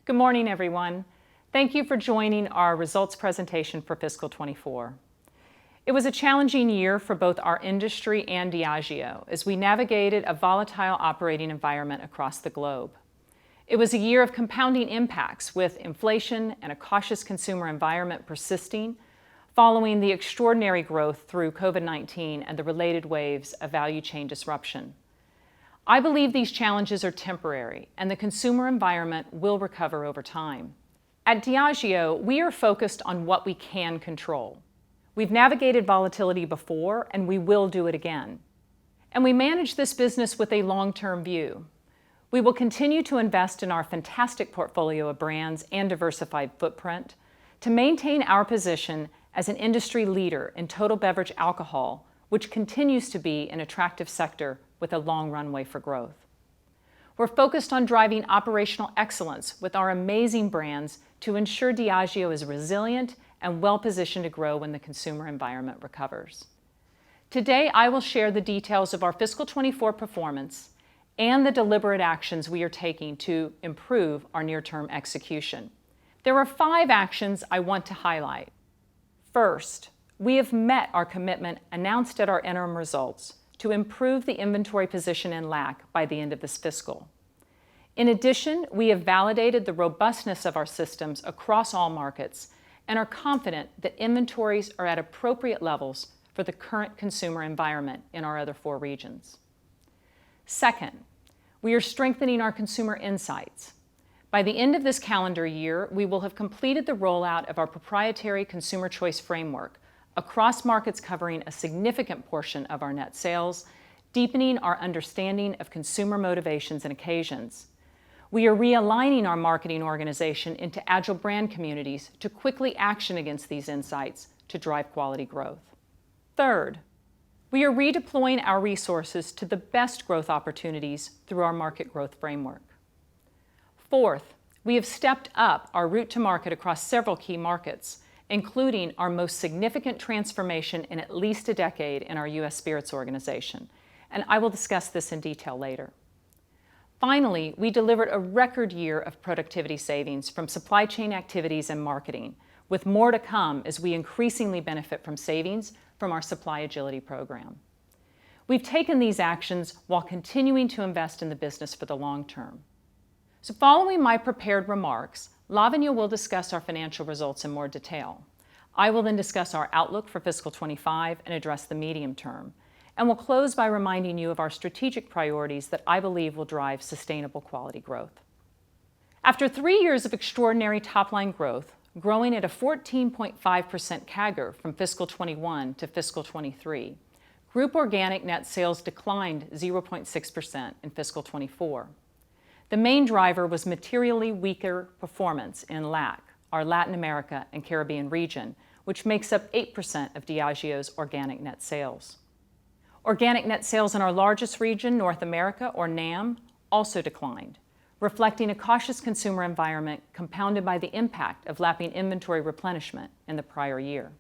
Good morning, everyone. Thank you for joining our results presentation for fiscal 24. It was a challenging year for both our industry and Diageo as we navigated a volatile operating environment across the globe. It was a year of compounding impacts with inflation and a cautious consumer environment persisting following the extraordinary growth through COVID-19 and the related waves of value chain disruption. I believe these challenges are temporary and the consumer environment will recover over time. At Diageo, we are focused on what we can control. We've navigated volatility before and we will do it again. And we manage this business with a long-term view. We will continue to invest in our fantastic portfolio of brands and diversified footprint to maintain our position as an industry leader in total beverage alcohol, which continues to be an attractive sector with a long runway for growth. We're focused on driving operational excellence with our amazing brands to ensure Diageo is resilient and well-positioned to grow when the consumer environment recovers. Today, I will share the details of our fiscal 24 performance and the deliberate actions we are taking to improve our near-term execution. There are 5 actions I want to highlight. First, we have met our commitment announced at our interim results to improve the inventory position in LAC by the end of this fiscal. In addition, we have validated the robustness of our systems across all markets and are confident that inventories are at appropriate levels for the current consumer environment in our other 4 regions. Second, we are strengthening our consumer insights. By the end of this calendar year, we will have completed the rollout of our proprietary consumer choice framework across markets covering a significant portion of our net sales, deepening our understanding of consumer motivations and occasions. We are realigning our marketing organization into agile brand communities to quickly action against these insights to drive quality growth. Third, we are redeploying our resources to the best growth opportunities through our market growth framework. Fourth, we have stepped up our route to market across several key markets, including our most significant transformation in at least a decade in our U.S. Spirits organization, and I will discuss this in detail later. Finally, we delivered a record year of productivity savings from supply chain activities and marketing, with more to come as we increasingly benefit from savings from our Supply Agility program. We've taken these actions while continuing to invest in the business for the long term. So following my prepared remarks, Lavanya will discuss our financial results in more detail. I will then discuss our outlook for fiscal 25 and address the medium term, and we'll close by reminding you of our strategic priorities that I believe will drive sustainable quality growth. After 3 years of extraordinary top-line growth, growing at a 14.5% CAGR from fiscal 21 to fiscal 23, group organic net sales declined 0.6% in fiscal 24. The main driver was materially weaker performance in LAC, our Latin America and Caribbean region, which makes up 8% of Diageo's organic net sales. Organic net sales in our largest region, North America, or NAM, also declined, reflecting a cautious consumer environment compounded by the impact of lapping inventory replenishment in the prior year.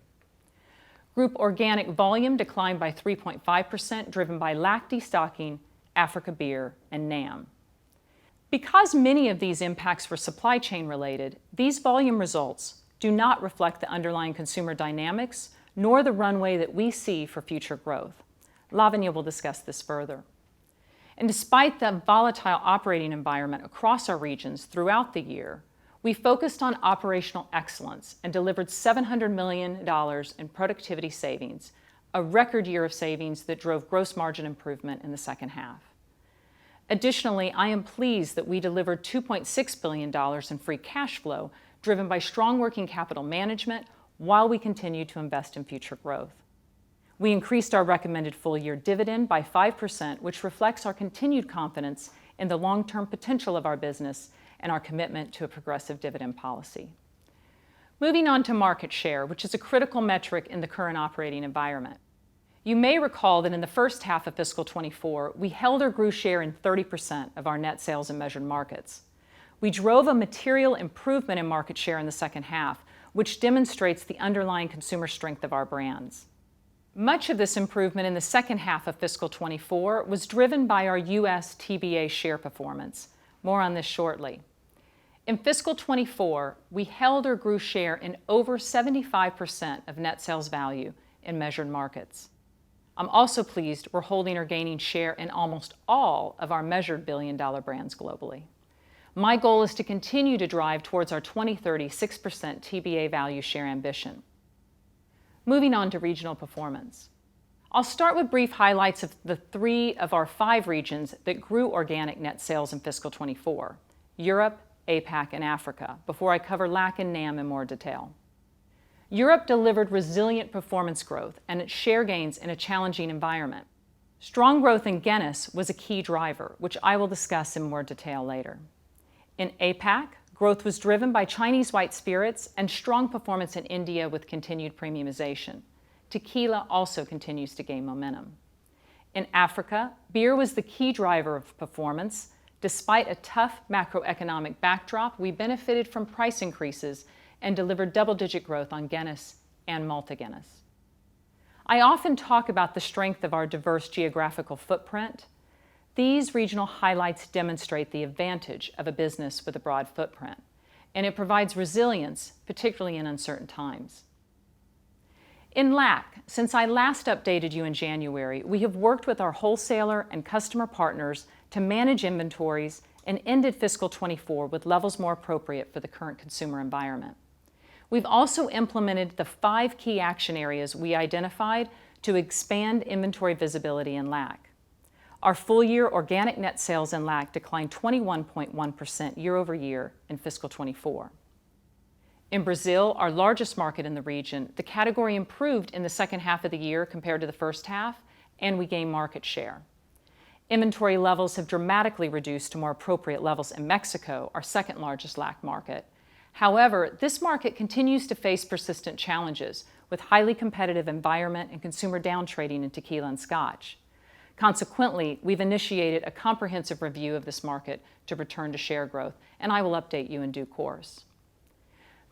Group organic volume declined by 3.5%, driven by LAC destocking, Africa beer, and NAM. Because many of these impacts were supply chain related, these volume results do not reflect the underlying consumer dynamics nor the runway that we see for future growth. Lavanya will discuss this further. And despite the volatile operating environment across our regions throughout the year, we focused on operational excellence and delivered $700 million in productivity savings, a record year of savings that drove gross margin improvement in the second half. Additionally, I am pleased that we delivered $2.6 billion in free cash flow, driven by strong working capital management while we continue to invest in future growth. We increased our recommended full-year dividend by 5%, which reflects our continued confidence in the long-term potential of our business and our commitment to a progressive dividend policy. Moving on to market share, which is a critical metric in the current operating environment. You may recall that in the first half of fiscal 24, we held or grew share in 30% of our net sales in measured markets. We drove a material improvement in market share in the second half, which demonstrates the underlying consumer strength of our brands. Much of this improvement in the second half of fiscal 24 was driven by our U.S. TBA share performance. More on this shortly. In fiscal 24, we held or grew share in over 75% of net sales value in measured markets. I'm also pleased we're holding or gaining share in almost all of our measured billion-dollar brands globally. My goal is to continue to drive towards our 2030 6% TBA value share ambition. Moving on to regional performance. I'll start with brief highlights of the 3 of our 5 regions that grew organic net sales in fiscal 24, Europe, APAC, and Africa, before I cover LAC and NAM in more detail. Europe delivered resilient performance growth and its share gains in a challenging environment. Strong growth in Guinness was a key driver, which I will discuss in more detail later. In APAC, growth was driven by Chinese white spirits and strong performance in India with continued premiumization. Tequila also continues to gain momentum. In Africa, beer was the key driver of performance. Despite a tough macroeconomic backdrop, we benefited from price increases and delivered double-digit growth on Guinness and Malta Guinness. I often talk about the strength of our diverse geographical footprint. These regional highlights demonstrate the advantage of a business with a broad footprint, and it provides resilience, particularly in uncertain times. In LAC, since I last updated you in January, we have worked with our wholesaler and customer partners to manage inventories and ended fiscal 24 with levels more appropriate for the current consumer environment. We've also implemented the 5 key action areas we identified to expand inventory visibility in LAC. Our full-year organic net sales in LAC declined 21.1% year over year in fiscal 24. In Brazil, our largest market in the region, the category improved in the second half of the year compared to the first half, and we gained market share. Inventory levels have dramatically reduced to more appropriate levels in Mexico, our second largest LAC market. However, this market continues to face persistent challenges with highly competitive environment and consumer downtrading in tequila and Scotch. Consequently, we've initiated a comprehensive review of this market to return to share growth, and I will update you in due course.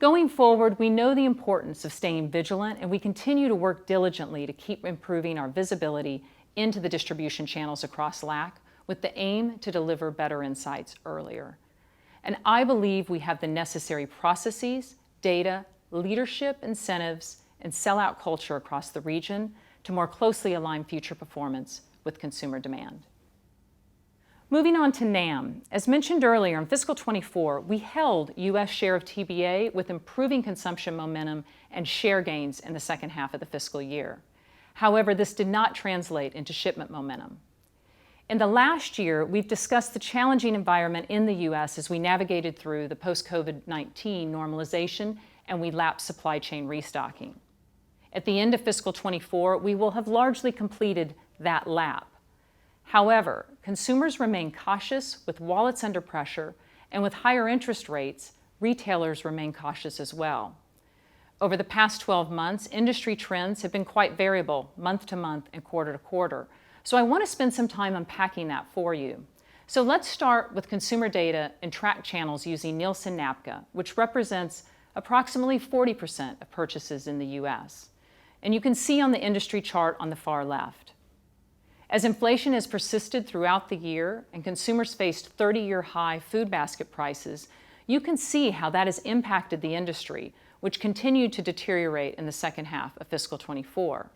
Going forward, we know the importance of staying vigilant, and we continue to work diligently to keep improving our visibility into the distribution channels across LAC with the aim to deliver better insights earlier. And I believe we have the necessary processes, data, leadership, incentives, and sellout culture across the region to more closely align future performance with consumer demand. Moving on to NAM. As mentioned earlier, in fiscal 24, we held U.S. share of TBA with improving consumption momentum and share gains in the second half of the fiscal year. However, this did not translate into shipment momentum. In the last year, we've discussed the challenging environment in the U.S. as we navigated through the post-COVID-19 normalization and we lapped supply chain restocking. At the end of fiscal 24, we will have largely completed that lap. However, consumers remain cautious with wallets under pressure, and with higher interest rates, retailers remain cautious as well. Over the past 12 months, industry trends have been quite variable month to month and quarter to quarter. So I want to spend some time unpacking that for you. So let's start with consumer data and track channels using Nielsen NABCA, which represents approximately 40% of purchases in the U.S. And you can see on the industry chart on the far left. As inflation has persisted throughout the year and consumers faced 30-year high food basket prices, you can see how that has impacted the industry, which continued to deteriorate in the second half of fiscal 24.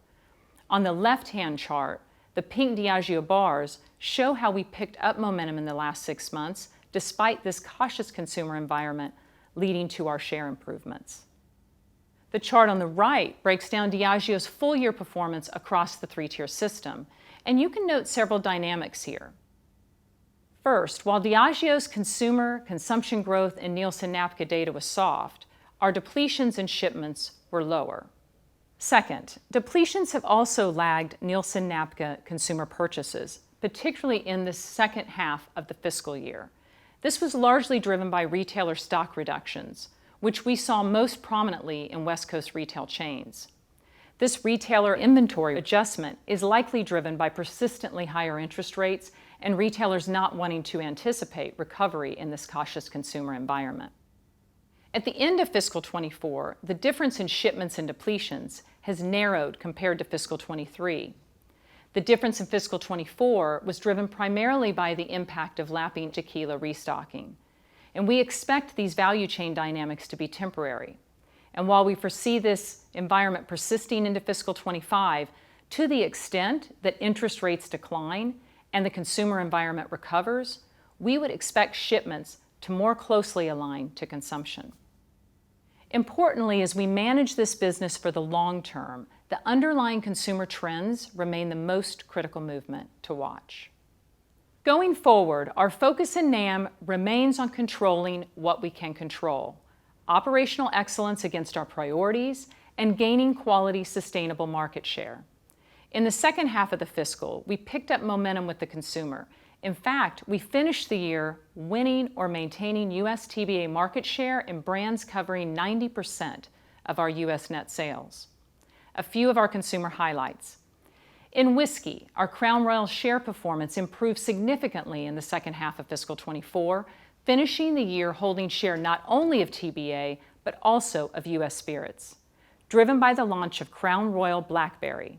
On the left-hand chart, the pink Diageo bars show how we picked up momentum in the last 6 months, despite this cautious consumer environment leading to our share improvements. The chart on the right breaks down Diageo's full-year performance across the 3-tier system, and you can note several dynamics here. First, while Diageo's consumer consumption growth in Nielsen NABCA data was soft, our depletions and shipments were lower. Second, depletions have also lagged Nielsen NABCA consumer purchases, particularly in the second half of the fiscal year. This was largely driven by retailer stock reductions, which we saw most prominently in West Coast retail chains. This retailer inventory adjustment is likely driven by persistently higher interest rates and retailers not wanting to anticipate recovery in this cautious consumer environment. At the end of fiscal 24, the difference in shipments and depletions has narrowed compared to fiscal 23. The difference in fiscal 24 was driven primarily by the impact of lapping tequila restocking. and we expect these value chain dynamics to be temporary. And while we foresee this environment persisting into fiscal 25, to the extent that interest rates decline and the consumer environment recovers, we would expect shipments to more closely align to consumption. Importantly, as we manage this business for the long term, the underlying consumer trends remain the most critical movement to watch. Going forward, our focus in NAM remains on controlling what we can control, operational excellence against our priorities, and gaining quality, sustainable market share. In the second half of the fiscal, we picked up momentum with the consumer. In fact, we finished the year winning or maintaining U.S. TBA market share in brands covering 90% of our U.S. net sales. A few of our consumer highlights. In whiskey, our Crown Royal share performance improved significantly in the second half of fiscal 24, finishing the year holding share not only of TBA, but also of U.S. spirits, driven by the launch of Crown Royal Blackberry.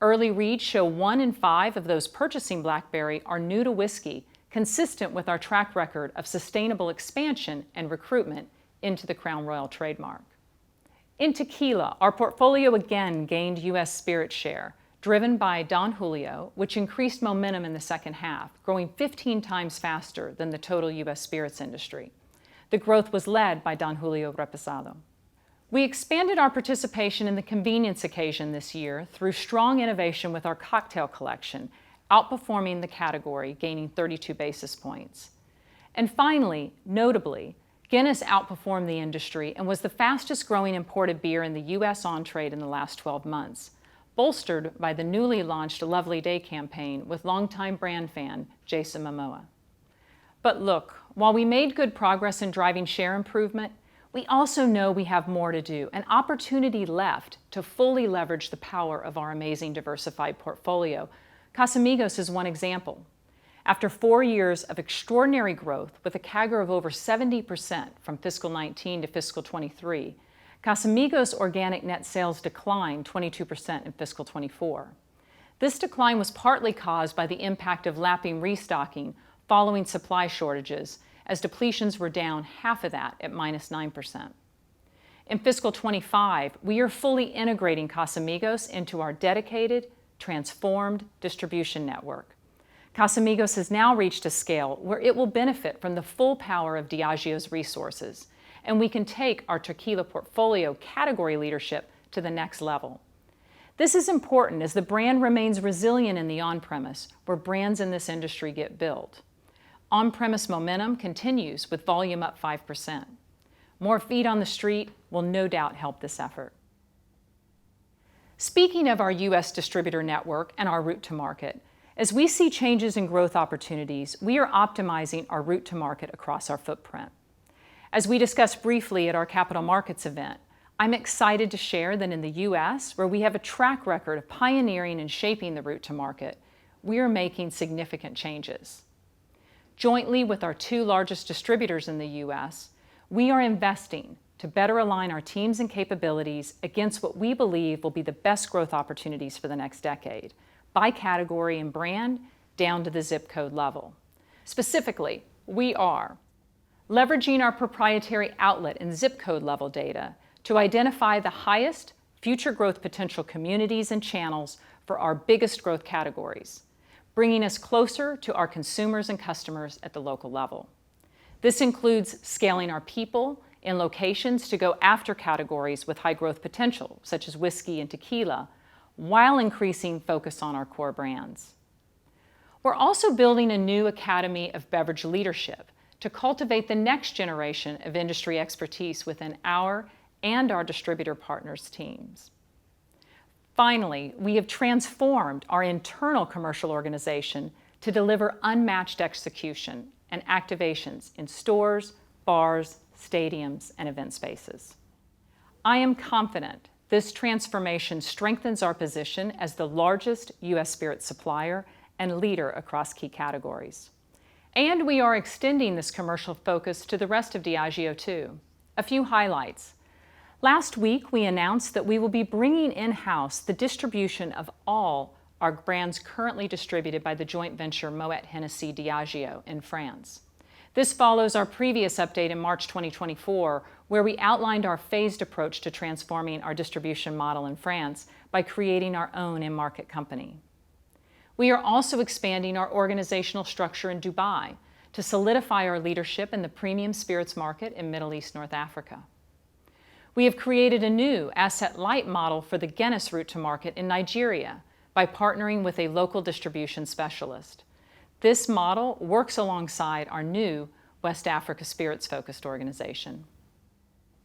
Early reads show 1 in 5 of those purchasing Blackberry are new to whiskey, consistent with our track record of sustainable expansion and recruitment into the Crown Royal trademark. In tequila, our portfolio again gained U.S. spirit share, driven by Don Julio, which increased momentum in the second half, growing 15 times faster than the total U.S. spirits industry. The growth was led by Don Julio Reposado. We expanded our participation in the convenience occasion this year through strong innovation with our cocktail collection, outperforming the category, gaining 32 basis points. And finally, notably, Guinness outperformed the industry and was the fastest growing imported beer in the U.S. on-trade in the last 12 months, bolstered by the newly launched Lovely Day campaign with longtime brand fan Jason Momoa. But look, while we made good progress in driving share improvement, we also know we have more to do, an opportunity left to fully leverage the power of our amazing diversified portfolio. Casa Amigos is one example. After 4 years of extraordinary growth with a CAGR of over 70% from fiscal 19 to fiscal 23, Casa Amigos organic net sales declined 22% in fiscal 24. This decline was partly caused by the impact of lapping restocking following supply shortages, as depletions were down half of that at -9%. In fiscal 25, we are fully integrating Casa Amigos into our dedicated, transformed distribution network. Casa Amigos has now reached a scale where it will benefit from the full power of Diageo's resources, and we can take our tequila portfolio category leadership to the next level. This is important as the brand remains resilient in the on-premise, where brands in this industry get built. On-premise momentum continues with volume up 5%. More feet on the street will no doubt help this effort. Speaking of our U.S. distributor network and our route to market, as we see changes in growth opportunities, we are optimizing our route to market across our footprint. As we discussed briefly at our capital markets event, I'm excited to share that in the U.S., where we have a track record of pioneering and shaping the route to market, we are making significant changes. Jointly with our 2 largest distributors in the U.S., we are investing to better align our teams and capabilities against what we believe will be the best growth opportunities for the next decade, by category and brand, down to the zip code level. Specifically, we are leveraging our proprietary outlet and zip code level data to identify the highest future growth potential communities and channels for our biggest growth categories, bringing us closer to our consumers and customers at the local level. This includes scaling our people in locations to go after categories with high growth potential, such as whiskey and tequila, while increasing focus on our core brands. We're also building a new Academy of Beverage Leadership to cultivate the next generation of industry expertise within our and our distributor partners' teams. Finally, we have transformed our internal commercial organization to deliver unmatched execution and activations in stores, bars, stadiums, and event spaces. I am confident this transformation strengthens our position as the largest U.S. spirit supplier and leader across key categories. And we are extending this commercial focus to the rest of Diageo too. A few highlights. Last week, we announced that we will be bringing in-house the distribution of all our brands currently distributed by the joint venture Moet Hennessy Diageo in France. This follows our previous update in March 2024, where we outlined our phased approach to transforming our distribution model in France by creating our own in-market company. We are also expanding our organizational structure in Dubai to solidify our leadership in the premium spirits market in Middle East North Africa. We have created a new asset-light model for the Guinness route to market in Nigeria by partnering with a local distribution specialist. This model works alongside our new West Africa spirits-focused organization.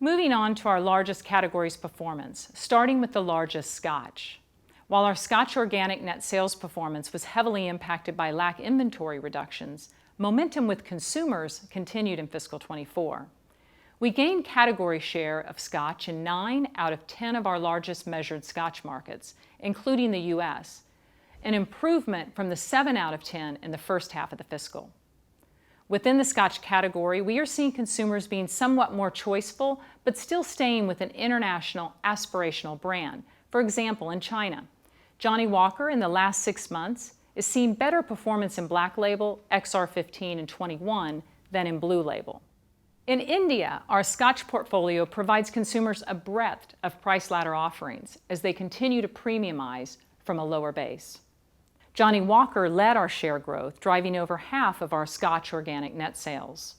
Moving on to our largest categories performance, starting with the largest, Scotch. While our Scotch organic net sales performance was heavily impacted by lack inventory reductions, momentum with consumers continued in fiscal 24. We gained category share of Scotch in 9 out of 10 of our largest measured Scotch markets, including the U.S., an improvement from the 7 out of 10 in the first half of the fiscal. Within the Scotch category, we are seeing consumers being somewhat more choiceful, but still staying with an international aspirational brand. For example, in China, Johnnie Walker in the last 6 months is seeing better performance in Black Label, XR15, and 21 than in Blue Label. In India, our Scotch portfolio provides consumers a breadth of price ladder offerings as they continue to premiumize from a lower base. Johnnie Walker led our share growth, driving over half of our Scotch organic net sales.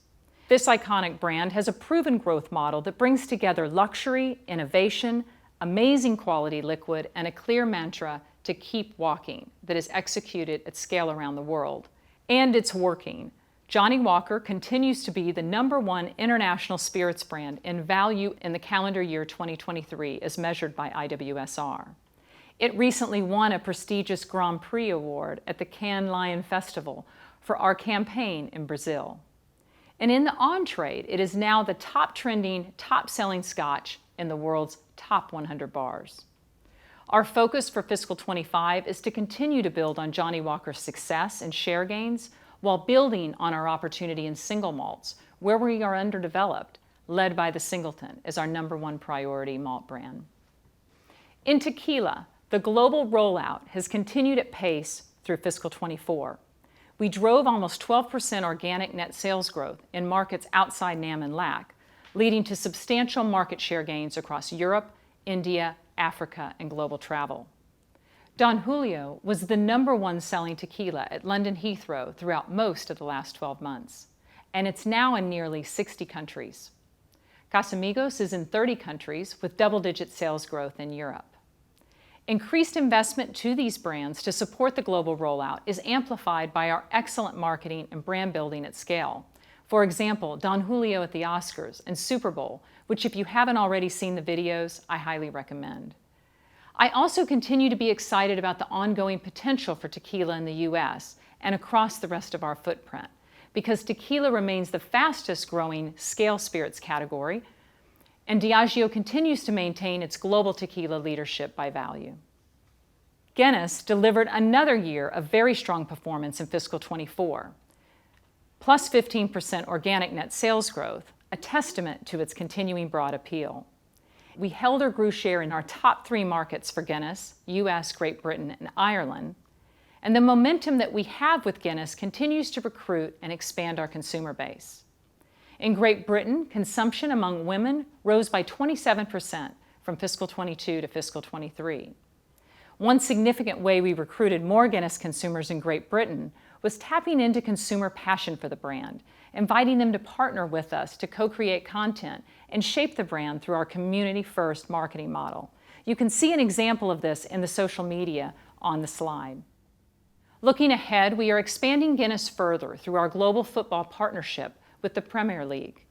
This iconic brand has a proven growth model that brings together luxury, innovation, amazing quality liquid, and a clear mantra to keep walking that is executed at scale around the world. And it's working. Johnnie Walker continues to be the #1 international spirits brand in value in the calendar year 2023 as measured by IWSR. It recently won a prestigious Grand Prix award at the Cannes Lion Festival for our campaign in Brazil. And in the on-trade, it is now the top trending, top-selling Scotch in the world's top 100 bars. Our focus for fiscal 25 is to continue to build on Johnnie Walker's success and share gains while building on our opportunity in single malts, where we are underdeveloped, led by the Singleton as our #1 priority malt brand. In tequila, the global rollout has continued at pace through fiscal 24. We drove almost 12% organic net sales growth in markets outside NAM and LAC, leading to substantial market share gains across Europe, India, Africa, and global travel. Don Julio was the #1 selling tequila at London Heathrow throughout most of the last 12 months, and it's now in nearly 60 countries. Casa Amigos is in 30 countries with double-digit sales growth in Europe. Increased investment to these brands to support the global rollout is amplified by our excellent marketing and brand building at scale. For example, Don Julio at the Oscars and Super Bowl, which if you haven't already seen the videos, I highly recommend. I also continue to be excited about the ongoing potential for tequila in the U.S. and across the rest of our footprint, because tequila remains the fastest growing scale spirits category, and Diageo continues to maintain its global tequila leadership by value. Guinness delivered another year of very strong performance in fiscal 24, plus 15% organic net sales growth, a testament to its continuing broad appeal. We held or grew share in our top 3 markets for Guinness, US, Great Britain, and Ireland, and the momentum that we have with Guinness continues to recruit and expand our consumer base. In Great Britain, consumption among women rose by 27% from fiscal 22 to fiscal 23. One significant way we recruited more Guinness consumers in Great Britain was tapping into consumer passion for the brand, inviting them to partner with us to co-create content and shape the brand through our community-first marketing model. You can see an example of this in the social media on the slide. Looking ahead, we are expanding Guinness further through our global football partnership with the Premier League.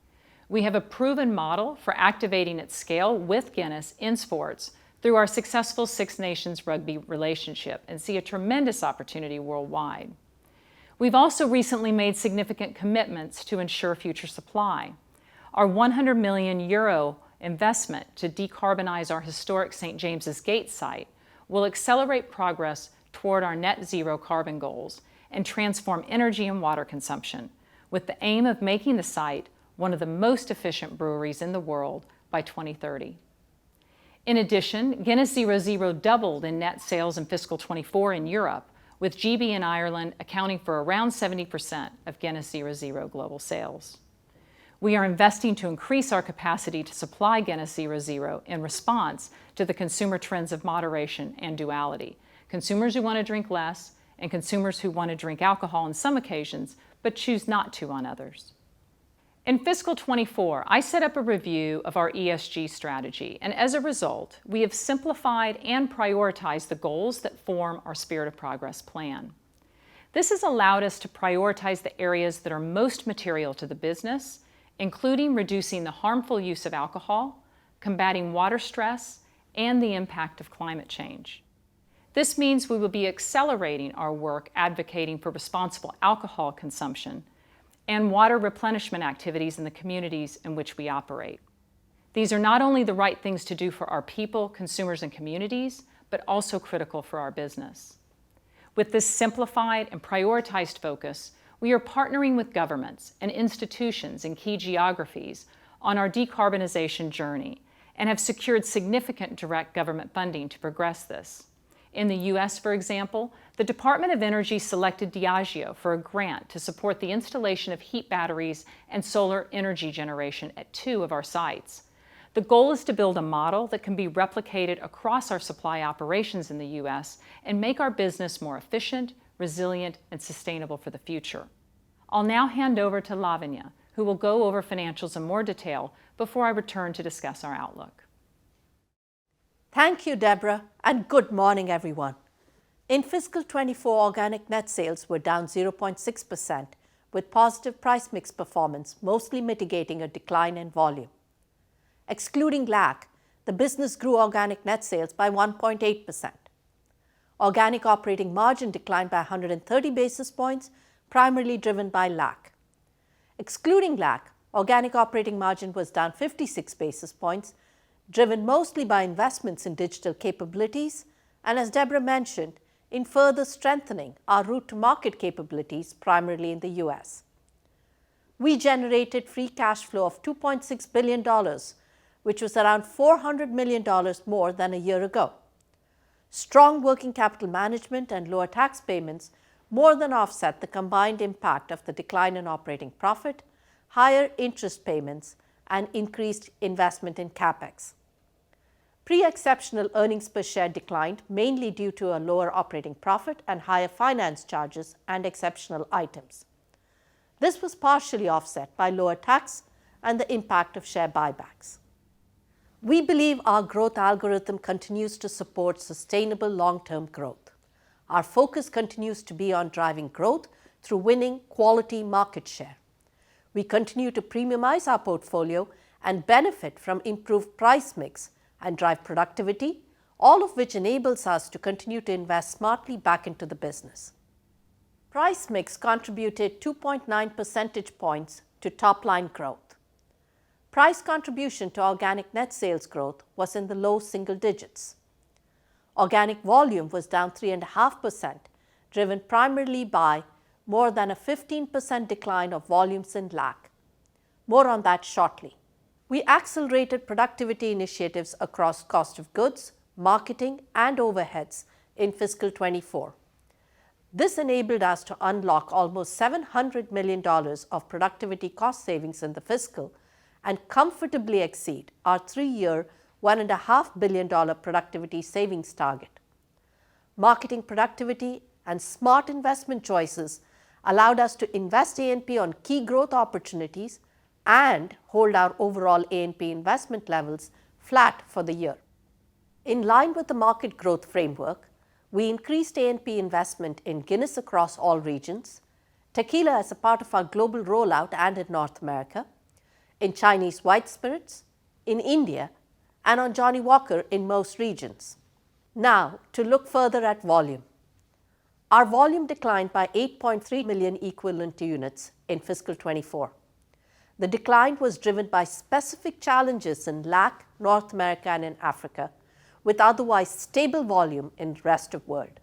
We have a proven model for activating at scale with Guinness in sports through our successful Six Nations rugby relationship and see a tremendous opportunity worldwide. We've also recently made significant commitments to ensure future supply. Our €100 million investment to decarbonize our historic St. James's Gate site will accelerate progress toward our net zero carbon goals and transform energy and water consumption, with the aim of making the site one of the most efficient breweries in the world by 2030. In addition, Guinness 0.0 doubled in net sales in fiscal 24 in Europe, with GB and Ireland accounting for around 70% of Guinness 0.0 global sales. We are investing to increase our capacity to supply Guinness 0.0 in response to the consumer trends of moderation and duality. Consumers who want to drink less and consumers who want to drink alcohol on some occasions but choose not to on others. In fiscal 24, I set up a review of our ESG strategy, and as a result, we have simplified and prioritized the goals that form our Spirit of Progress plan. This has allowed us to prioritize the areas that are most material to the business, including reducing the harmful use of alcohol, combating water stress, and the impact of climate change. This means we will be accelerating our work advocating for responsible alcohol consumption and water replenishment activities in the communities in which we operate. These are not only the right things to do for our people, consumers, and communities, but also critical for our business. With this simplified and prioritized focus, we are partnering with governments and institutions in key geographies on our decarbonization journey and have secured significant direct government funding to progress this. In the U.S., for example, the Department of Energy selected Diageo for a grant to support the installation of heat batteries and solar energy generation at 2 of our sites. The goal is to build a model that can be replicated across our supply operations in the U.S. and make our business more efficient, resilient, and sustainable for the future. I'll now hand over to Lavanya, who will go over financials in more detail before I return to discuss our outlook. Thank you, Debra, and good morning, everyone. In fiscal 24, organic net sales were down 0.6%, with positive price mix performance mostly mitigating a decline in volume. Excluding LAC, the business grew organic net sales by 1.8%. Organic operating margin declined by 130 basis points, primarily driven by LAC. Excluding LAC, organic operating margin was down 56 basis points, driven mostly by investments in digital capabilities and, as Debra mentioned, in further strengthening our route-to-market capabilities, primarily in the U.S. We generated free cash flow of $2.6 billion, which was around $400 million more than a year ago. Strong working capital management and lower tax payments more than offset the combined impact of the decline in operating profit, higher interest payments, and increased investment in CapEx. Pre-exceptional earnings per share declined mainly due to a lower operating profit and higher finance charges and exceptional items. This was partially offset by lower tax and the impact of share buybacks. We believe our growth algorithm continues to support sustainable long-term growth. Our focus continues to be on driving growth through winning quality market share. We continue to premiumize our portfolio and benefit from improved price mix and drive productivity, all of which enables us to continue to invest smartly back into the business. Price mix contributed 2.9 percentage points to top-line growth. Price contribution to organic net sales growth was in the low single digits. Organic volume was down 3.5%, driven primarily by more than a 15% decline of volumes in LAC. More on that shortly. We accelerated productivity initiatives across cost of goods, marketing, and overheads in fiscal 24. This enabled us to unlock almost $700 million of productivity cost savings in the fiscal and comfortably exceed our 3-year, $1.5 billion productivity savings target. Marketing productivity and smart investment choices allowed us to invest A&P on key growth opportunities and hold our overall A&P investment levels flat for the year. In line with the market growth framework, we increased A&P investment in Guinness across all regions, Tequila as a part of our global rollout and in North America, in Chinese white spirits, in India, and on Johnnie Walker in most regions. Now, to look further at volume. Our volume declined by 8.3 million equivalent units in fiscal 24. The decline was driven by specific challenges in LAC, North America, and in Africa, with otherwise stable volume in the rest of the world.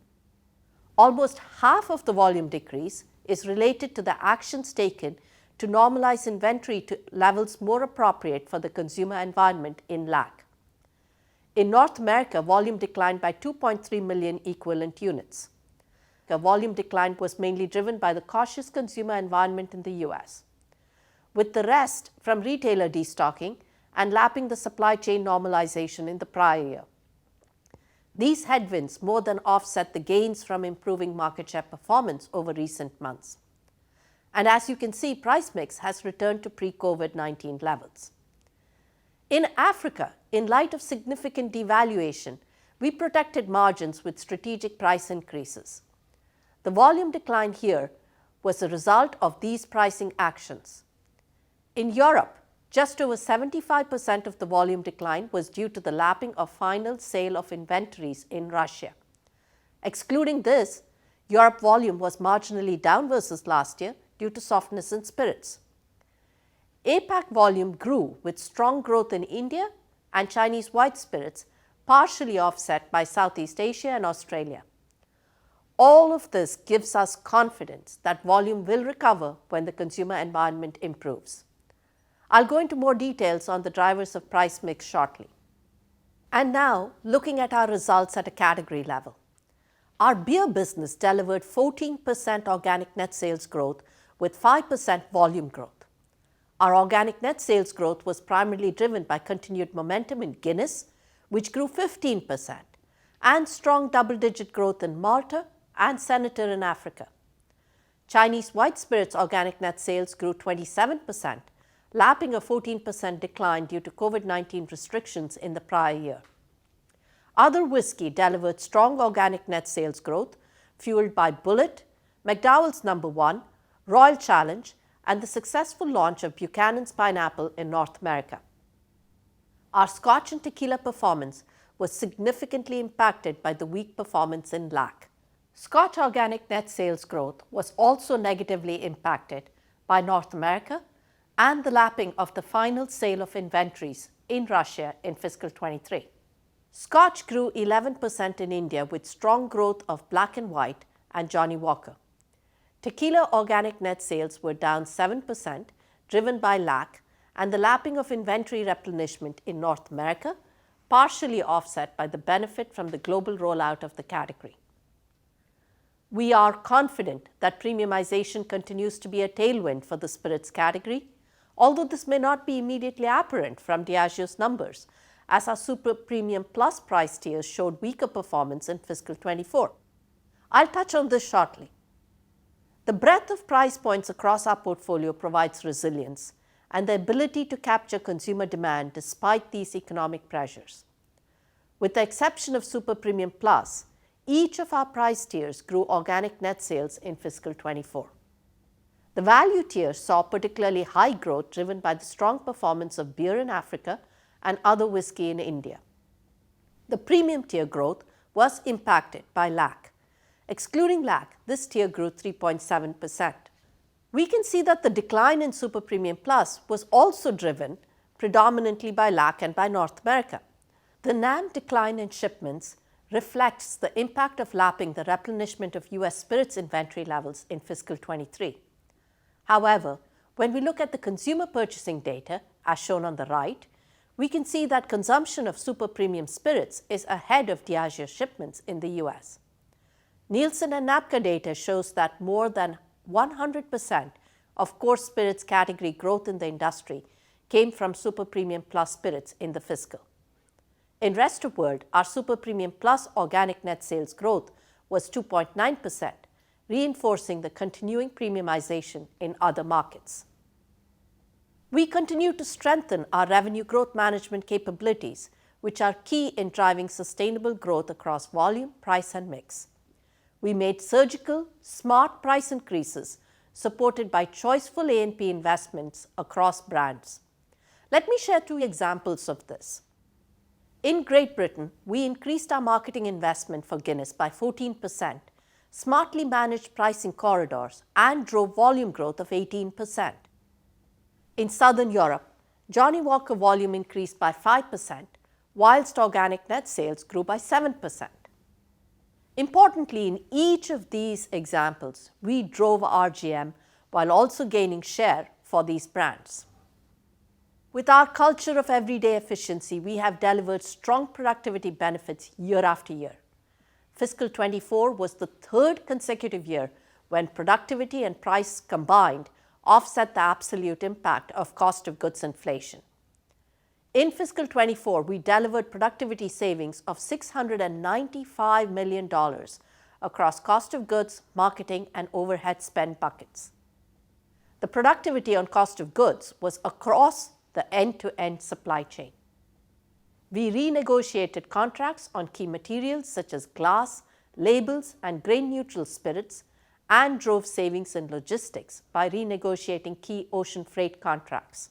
Almost half of the volume decrease is related to the actions taken to normalize inventory to levels more appropriate for the consumer environment in LAC. In North America, volume declined by 2.3 million equivalent units. Africa, volume decline was mainly driven by the cautious consumer environment in the US, with the rest from retailer destocking and lapping the supply chain normalization in the prior year. These headwinds more than offset the gains from improving market share performance over recent months. And as you can see, price mix has returned to pre-COVID-19 levels. In Africa, in light of significant devaluation, we protected margins with strategic price increases. The volume decline here was a result of these pricing actions. In Europe, just over 75% of the volume decline was due to the lapping of final sale of inventories in Russia. Excluding this, Europe volume was marginally down versus last year due to softness in spirits. APAC volume grew with strong growth in India and Chinese white spirits, partially offset by Southeast Asia and Australia. All of this gives us confidence that volume will recover when the consumer environment improves. I'll go into more details on the drivers of price mix shortly. And now, looking at our results at a category level. Our beer business delivered 14% organic net sales growth with 5% volume growth. Our organic net sales growth was primarily driven by continued momentum in Guinness, which grew 15%, and strong double-digit growth in Malta and Senator in Africa. Chinese white spirits organic net sales grew 27%, lapping a 14% decline due to COVID-19 restrictions in the prior year. Other whiskey delivered strong organic net sales growth, fueled by Bulleit, McDowell's No. 1, Royal Challenge, and the successful launch of Buchanan's Pineapple in North America. Our Scotch and Tequila performance was significantly impacted by the weak performance in LAC. Scotch organic net sales growth was also negatively impacted by North America and the lapping of the final sale of inventories in Russia in fiscal 23. Scotch grew 11% in India with strong growth of Black and White and Johnnie Walker. Tequila organic net sales were down 7%, driven by LAC and the lapping of inventory replenishment in North America, partially offset by the benefit from the global rollout of the category. We are confident that premiumization continues to be a tailwind for the spirits category, although this may not be immediately apparent from Diageo's numbers, as our Super Premium Plus price tiers showed weaker performance in fiscal 24. I'll touch on this shortly. The breadth of price points across our portfolio provides resilience and the ability to capture consumer demand despite these economic pressures. With the exception of Super Premium Plus, each of our price tiers grew organic net sales in fiscal 24. The value tier saw particularly high growth driven by the strong performance of beer in Africa and other whiskey in India. The premium tier growth was impacted by LAC. Excluding LAC, this tier grew 3.7%. We can see that the decline in Super Premium Plus was also driven predominantly by LAC and by North America. The NAM decline in shipments reflects the impact of lapping the replenishment of US spirits inventory levels in fiscal 23. However, when we look at the consumer purchasing data, as shown on the right, we can see that consumption of super premium spirits is ahead of Diageo shipments in the US. Nielsen and NABCA data shows that more than 100% of core spirits category growth in the industry came from Super Premium Plus spirits in the fiscal. In rest of world, our Super Premium Plus organic net sales growth was 2.9%, reinforcing the continuing premiumization in other markets. We continue to strengthen our revenue growth management capabilities, which are key in driving sustainable growth across volume, price, and mix. We made surgical, smart price increases supported by choiceful A&P investments across brands. Let me share 2 examples of this. In Great Britain, we increased our marketing investment for Guinness by 14%, smartly managed pricing corridors, and drove volume growth of 18%. In Southern Europe, Johnnie Walker volume increased by 5%, whilst organic net sales grew by 7%. Importantly, in each of these examples, we drove RGM while also gaining share for these brands. With our culture of everyday efficiency, we have delivered strong productivity benefits year after year. Fiscal 24 was the third consecutive year when productivity and price combined offset the absolute impact of cost of goods inflation. In fiscal 24, we delivered productivity savings of $695 million across cost of goods, marketing, and overhead spend buckets. The productivity on cost of goods was across the end-to-end supply chain. We renegotiated contracts on key materials such as glass, labels, and grain-neutral spirits, and drove savings in logistics by renegotiating key ocean freight contracts.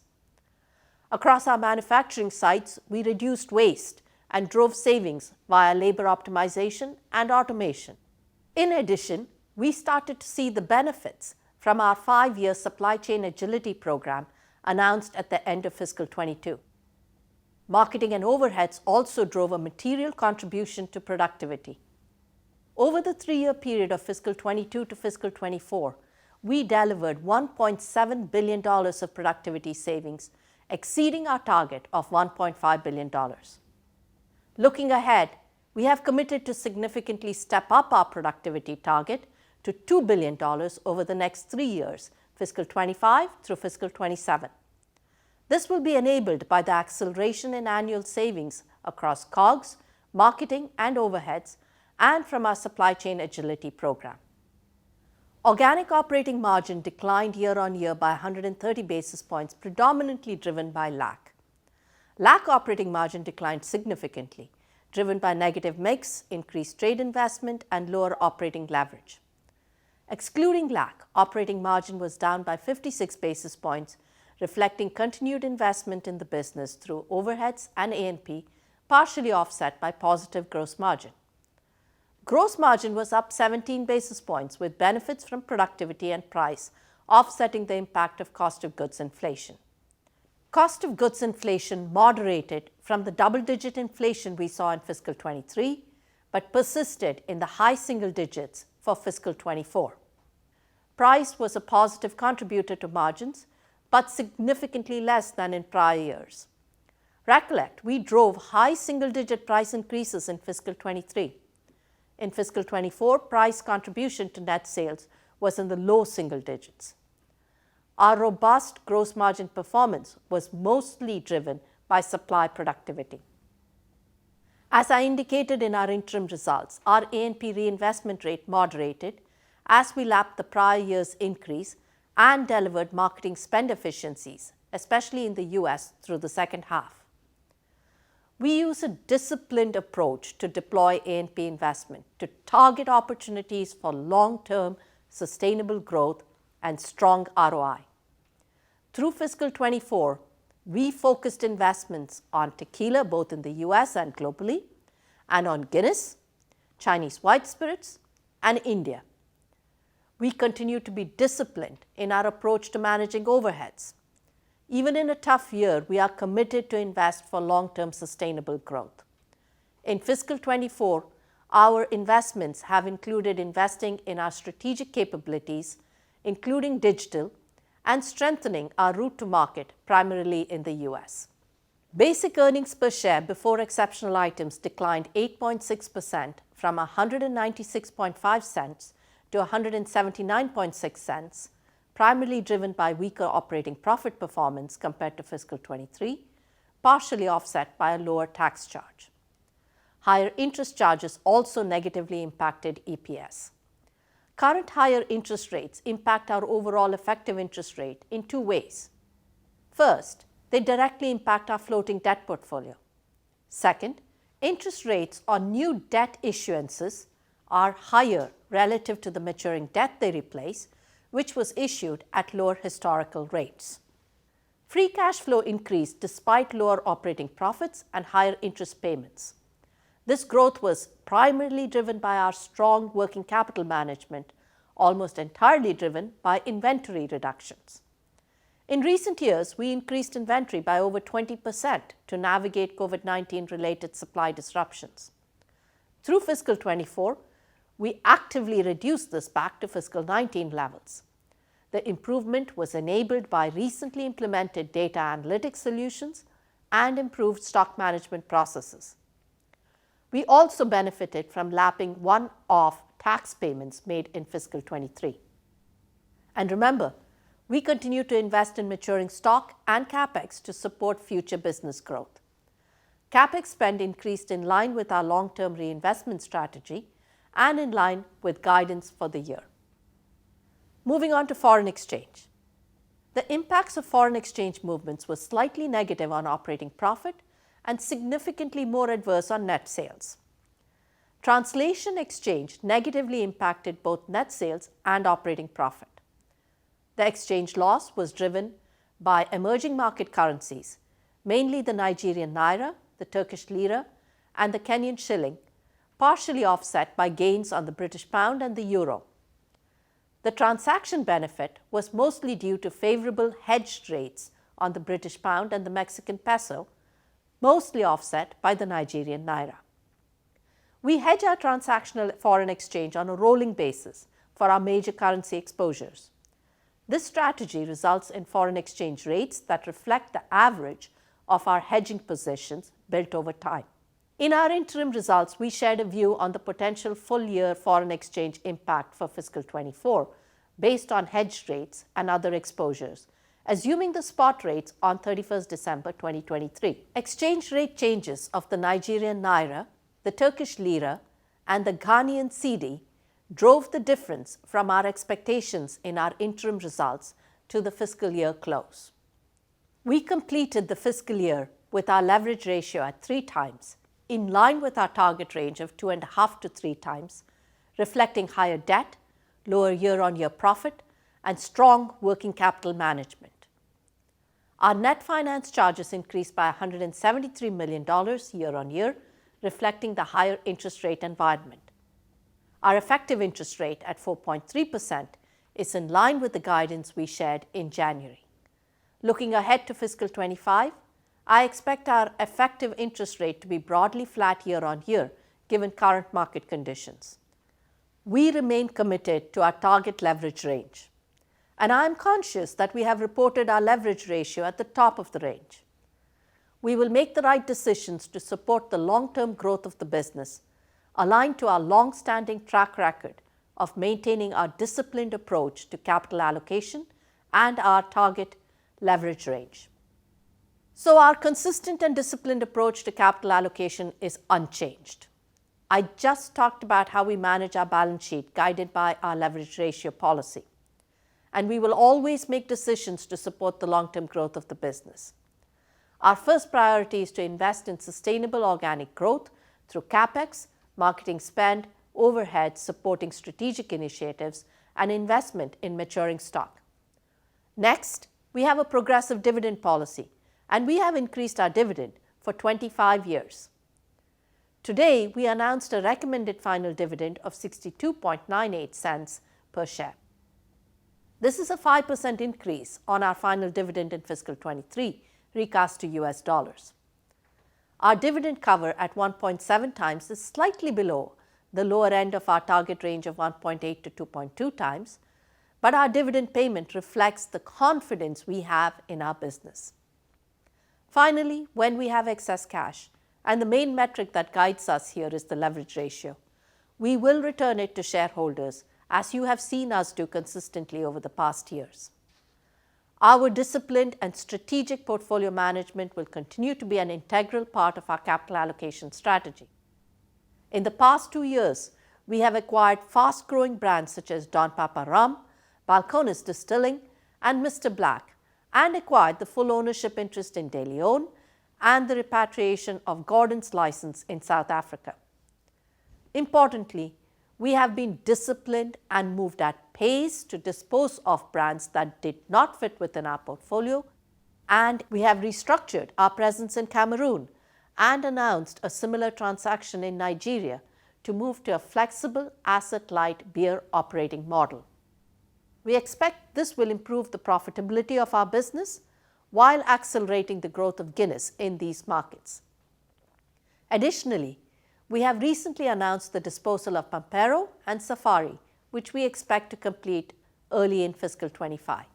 Across our manufacturing sites, we reduced waste and drove savings via labor optimization and automation. In addition, we started to see the benefits from our 5-year supply chain agility program announced at the end of fiscal 22. Marketing and overheads also drove a material contribution to productivity. Over the 3-year period of fiscal 22 to fiscal 24, we delivered $1.7 billion of productivity savings, exceeding our target of $1.5 billion. Looking ahead, we have committed to significantly step up our productivity target to $2 billion over the next 3 years, fiscal 25 through fiscal 27. This will be enabled by the acceleration in annual savings across COGS, marketing, and overheads, and from our supply chain agility program. Organic operating margin declined year-on-year by 130 basis points, predominantly driven by LAC. LAC operating margin declined significantly, driven by negative mix, increased trade investment, and lower operating leverage. Excluding LAC, operating margin was down by 56 basis points, reflecting continued investment in the business through overheads and A&P, partially offset by positive gross margin. Gross margin was up 17 basis points with benefits from productivity and price, offsetting the impact of cost of goods inflation. Cost of goods inflation moderated from the double-digit inflation we saw in fiscal 23, but persisted in the high single digits for fiscal 24. Price was a positive contributor to margins, but significantly less than in prior years. Recollect, we drove high single-digit price increases in fiscal 23. In fiscal 24, price contribution to net sales was in the low single digits. Our robust gross margin performance was mostly driven by supply productivity. As I indicated in our interim results, our A&P reinvestment rate moderated as we lapped the prior year's increase and delivered marketing spend efficiencies, especially in the US, through the second half. We use a disciplined approach to deploy A&P investment to target opportunities for long-term sustainable growth and strong ROI. Through fiscal 24, we focused investments on tequila both in the US and globally, and on Guinness, Chinese white spirits, and India. We continue to be disciplined in our approach to managing overheads. Even in a tough year, we are committed to invest for long-term sustainable growth. In fiscal 24, our investments have included investing in our strategic capabilities, including digital, and strengthening our route to market, primarily in the US. Basic earnings per share before exceptional items declined 8.6% from 196.5 cents to 179.6 cents, primarily driven by weaker operating profit performance compared to fiscal 23, partially offset by a lower tax charge. Higher interest charges also negatively impacted EPS. Current higher interest rates impact our overall effective interest rate in 2 ways. First, they directly impact our floating debt portfolio. Second, interest rates on new debt issuances are higher relative to the maturing debt they replace, which was issued at lower historical rates. Free cash flow increased despite lower operating profits and higher interest payments. This growth was primarily driven by our strong working capital management, almost entirely driven by inventory reductions. In recent years, we increased inventory by over 20% to navigate COVID-19 related supply disruptions. Through fiscal 24, we actively reduced this back to fiscal 19 levels. The improvement was enabled by recently implemented data analytics solutions and improved stock management processes. We also benefited from lapping one-off tax payments made in fiscal 23. And remember, we continue to invest in maturing stock and CapEx to support future business growth. CapEx spend increased in line with our long-term reinvestment strategy and in line with guidance for the year. Moving on to foreign exchange. The impacts of foreign exchange movements were slightly negative on operating profit and significantly more adverse on net sales. Translation exchange negatively impacted both net sales and operating profit. The exchange loss was driven by emerging market currencies, mainly the Nigerian naira, the Turkish lira, and the Kenyan shilling, partially offset by gains on the British pound and the euro. The transaction benefit was mostly due to favorable hedged rates on the British pound and the Mexican peso, mostly offset by the Nigerian naira. We hedge our transactional foreign exchange on a rolling basis for our major currency exposures. This strategy results in foreign exchange rates that reflect the average of our hedging positions built over time. In our interim results, we shared a view on the potential full-year foreign exchange impact for fiscal 24 based on hedged rates and other exposures, assuming the spot rates on 31st December 2023. Exchange rate changes of the Nigerian naira, the Turkish lira, and the Ghanaian cedi drove the difference from our expectations in our interim results to the fiscal year close. We completed the fiscal year with our leverage ratio at 3 times, in line with our target range of 2.5 to 3 times, reflecting higher debt, lower year-on-year profit, and strong working capital management. Our net finance charges increased by $173 million year-on-year, reflecting the higher interest rate environment. Our effective interest rate at 4.3% is in line with the guidance we shared in January. Looking ahead to fiscal 25, I expect our effective interest rate to be broadly flat year-on-year, given current market conditions. We remain committed to our target leverage range, and I am conscious that we have reported our leverage ratio at the top of the range. We will make the right decisions to support the long-term growth of the business, aligned to our long-standing track record of maintaining our disciplined approach to capital allocation and our target leverage range. So our consistent and disciplined approach to capital allocation is unchanged. I just talked about how we manage our balance sheet guided by our leverage ratio policy, and we will always make decisions to support the long-term growth of the business. Our first priority is to invest in sustainable organic growth through CapEx, marketing spend, overhead supporting strategic initiatives, and investment in maturing stock. Next, we have a progressive dividend policy, and we have increased our dividend for 25 years. Today, we announced a recommended final dividend of 62.98 cents per share. This is a 5% increase on our final dividend in fiscal 23, recast to US dollars. Our dividend cover at 1.7 times is slightly below the lower end of our target range of 1.8 to 2.2 times, but our dividend payment reflects the confidence we have in our business. Finally, when we have excess cash, and the main metric that guides us here is the leverage ratio, we will return it to shareholders, as you have seen us do consistently over the past years. Our disciplined and strategic portfolio management will continue to be an integral part of our capital allocation strategy. In the past 2 years, we have acquired fast-growing brands such as Don Papa Rum, Balcones Distilling, and Mr. Black, and acquired the full ownership interest in De Leon and the repatriation of Gordon's license in South Africa. Importantly, we have been disciplined and moved at pace to dispose of brands that did not fit within our portfolio, and we have restructured our presence in Cameroon and announced a similar transaction in Nigeria to move to a flexible asset-light beer operating model. We expect this will improve the profitability of our business while accelerating the growth of Guinness in these markets. Additionally, we have recently announced the disposal of Pampero and Safari, which we expect to complete early in fiscal 25.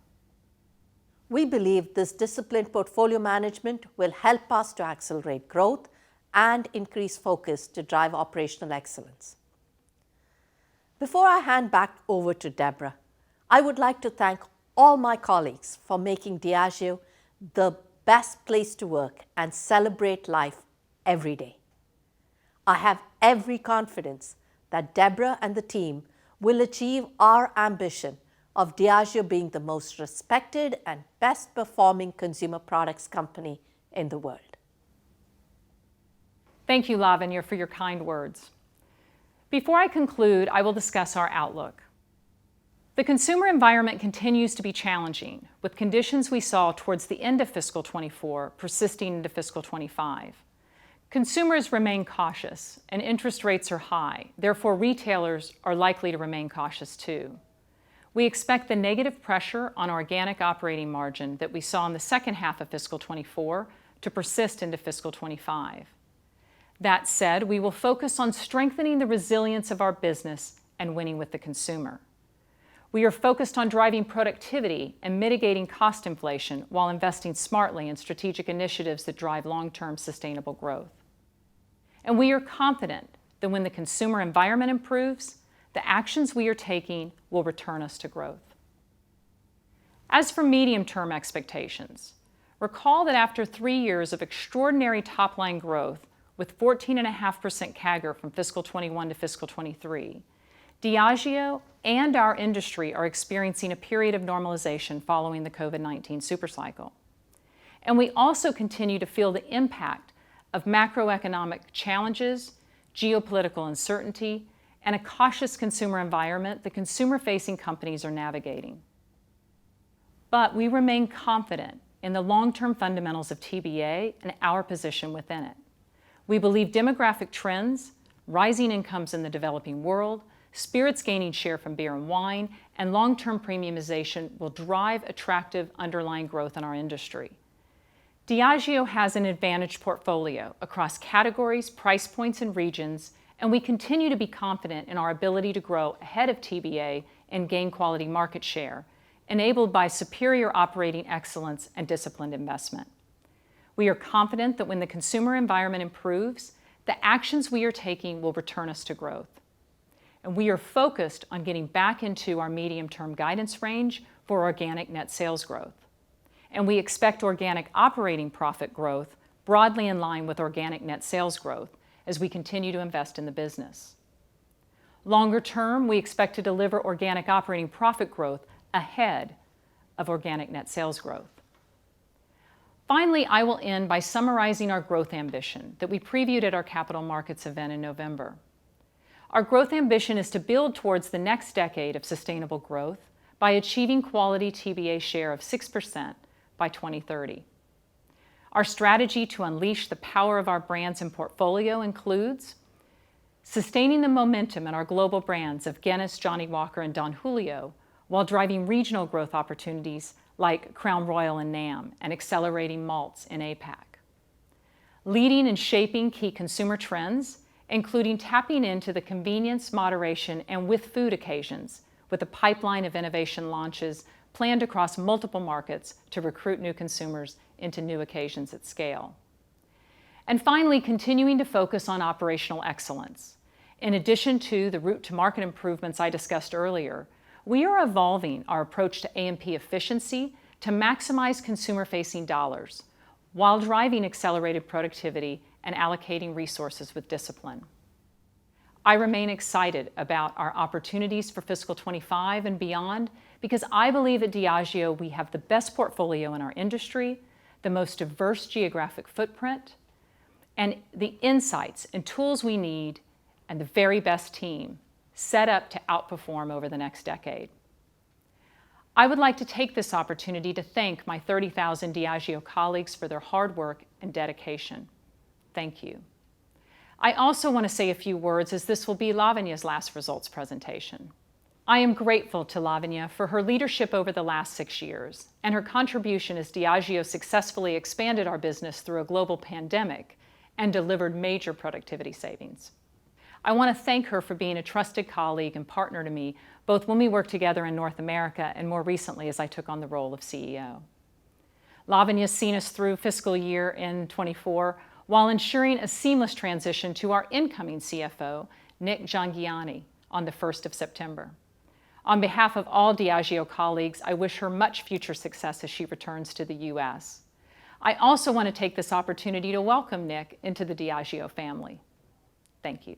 We believe this disciplined portfolio management will help us to accelerate growth and increased focus to drive operational excellence. Before I hand back over to Debra, I would like to thank all my colleagues for making Diageo the best place to work and celebrate life every day. I have every confidence that Debra and the team will achieve our ambition of Diageo being the most respected and best performing consumer products company in the world. Thank you, Lavanya, for your kind words. Before I conclude, I will discuss our outlook. The consumer environment continues to be challenging, with conditions we saw towards the end of fiscal 24 persisting into fiscal 25. Consumers remain cautious, and interest rates are high. Therefore, retailers are likely to remain cautious too. We expect the negative pressure on organic operating margin that we saw in the second half of fiscal 24 to persist into fiscal 25. That said, we will focus on strengthening the resilience of our business and winning with the consumer. We are focused on driving productivity and mitigating cost inflation while investing smartly in strategic initiatives that drive long-term sustainable growth. And we are confident that when the consumer environment improves, the actions we are taking will return us to growth. As for medium-term expectations, recall that after 3 years of extraordinary top-line growth with 14.5% CAGR from fiscal 21 to fiscal 23, Diageo and our industry are experiencing a period of normalization following the COVID-19 supercycle. And we also continue to feel the impact of macroeconomic challenges, geopolitical uncertainty, and a cautious consumer environment the consumer-facing companies are navigating. But we remain confident in the long-term fundamentals of TBA and our position within it. We believe demographic trends, rising incomes in the developing world, spirits gaining share from beer and wine, and long-term premiumization will drive attractive underlying growth in our industry. Diageo has an advantaged portfolio across categories, price points, and regions, and we continue to be confident in our ability to grow ahead of TBA and gain quality market share, enabled by superior operating excellence and disciplined investment. We are confident that when the consumer environment improves, the actions we are taking will return us to growth. And we are focused on getting back into our medium-term guidance range for organic net sales growth. And we expect organic operating profit growth broadly in line with organic net sales growth as we continue to invest in the business. Longer term, we expect to deliver organic operating profit growth ahead of organic net sales growth. Finally, I will end by summarizing our growth ambition that we previewed at our capital markets event in November. Our growth ambition is to build towards the next decade of sustainable growth by achieving quality TBA share of 6% by 2030. Our strategy to unleash the power of our brands and portfolio includes sustaining the momentum in our global brands of Guinness, Johnnie Walker, and Don Julio, while driving regional growth opportunities like Crown Royal and NAM, and accelerating malts in APAC. Leading and shaping key consumer trends, including tapping into the convenience, moderation, and with food occasions, with a pipeline of innovation launches planned across multiple markets to recruit new consumers into new occasions at scale. And finally, continuing to focus on operational excellence. In addition to the route to market improvements I discussed earlier, we are evolving our approach to A&P efficiency to maximize consumer-facing dollars while driving accelerated productivity and allocating resources with discipline. I remain excited about our opportunities for fiscal 25 and beyond because I believe at Diageo we have the best portfolio in our industry, the most diverse geographic footprint, and the insights and tools we need, and the very best team set up to outperform over the next decade. I would like to take this opportunity to thank my 30,000 Diageo colleagues for their hard work and dedication. Thank you. I also want to say a few words as this will be Lavanya's last results presentation. I am grateful to Lavanya for her leadership over the last 6 years and her contribution as Diageo successfully expanded our business through a global pandemic and delivered major productivity savings. I want to thank her for being a trusted colleague and partner to me, both when we worked together in North America and more recently as I took on the role of CEO. Lavanya's seen us through fiscal year in 24 while ensuring a seamless transition to our incoming CFO, Nick Giangiani, on the 1st of September. On behalf of all Diageo colleagues, I wish her much future success as she returns to the U.S. I also want to take this opportunity to welcome Nick into the Diageo family. Thank you.